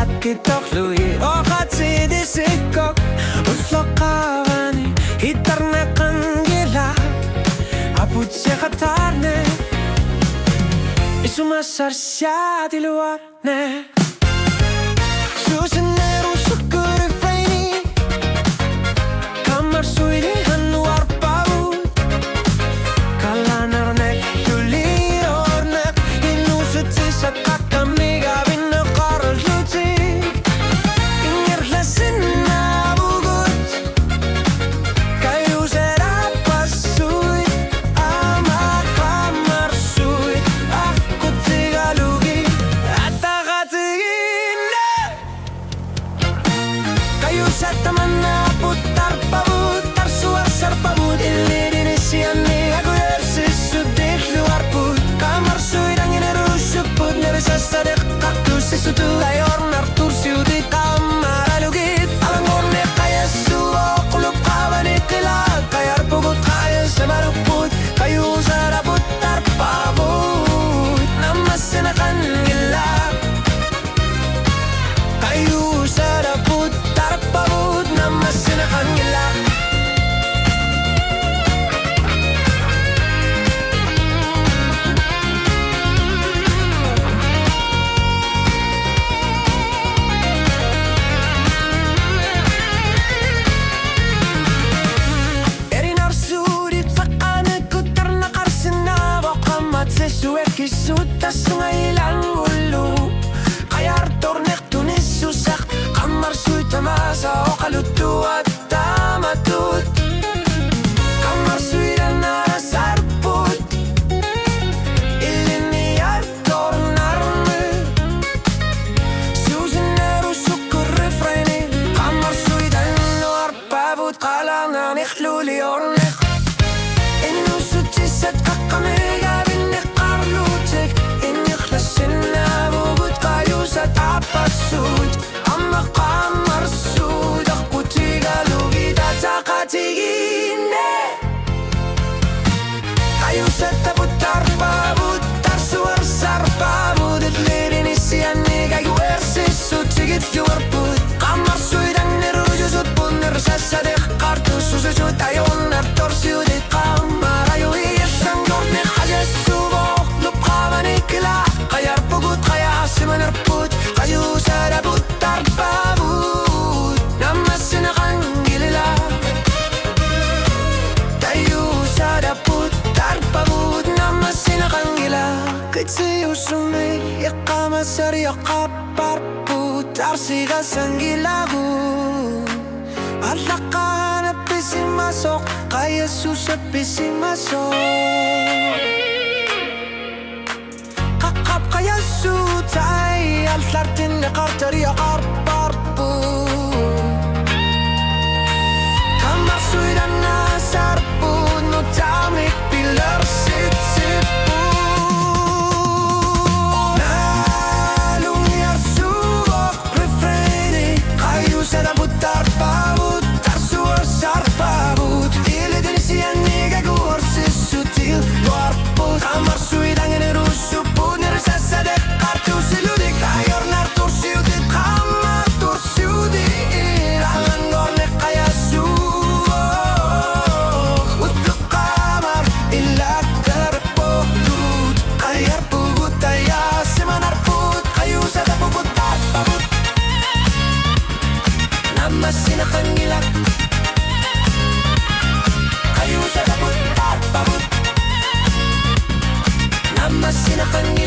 Kitokluye okatsi disikok uslokavani hitarna kangela aputse khatarne isuma sarsia di luarne susenero sukuri freini kamar suide hanuar pau kalanarne tuliorne inusutsi sakakamiga vinna qarluti Tamanna putar pavut tar suar sar pavut illirin sianni aguersi sudih luar put kamar suidang inerusuk put neresa sadek kaktus sutu ayor nartur siudi kamar alugit alangorne kaya suo kulub kavani kila kayar pugut kaya semaruk put kayu sara putar pavut namasinakan gila kayu sara putar pavut namasinakan gila Erinar surit sakane kutar nakarsina wakamat sesuek kisuta sungailang ulu kayar tornek tunis susak kamar suita masa okalutu at tamatut kamar suita narasarput iliniyar tornarme susinero sukur refreni kamar suita luar pavut kalangan ikhluli ornek inusutsi kakamiga vinnek qarlutek innikhlasina bugut kayusat apasut amma kamar sud aqutiga lugita taqatigine kayusat tabutar pavut tar suar sar pavut itlirin isianni kayuersi sutigit luar put kamar suidang nerujusut pun nersasadek kartu susujut ayon nartor siudit kamar ayu irsang gorne hajas subok lupqavani kila kayar pugut kaya simanar put kayu sarabut tar pavut namasinakan gilila kayu sarabut tar pavut namasinakan gila kitsi usume iqama sari aqapar put arsiga sangilagu alaqana pisimasok kaya susa pisimasok kakap kaya sutay allartin qartari aqarpar put kamar suidan nasar put no tamik pilar sit sit put nalung yar subok refreni kayu sada putar pavut tar suar sar pavut ilidin sianni gagur sutil luar put kamar suidan enerusu put neresa sadek kartu siludik ayor nartur siudit kamar tur siudit alangorne kaya suo utluk kamar ilak terpoklut kayar pugut aya semanar put kayu sada pugut tar pavut namasinakan gilak kayu sada putar pavut namasinakan gilak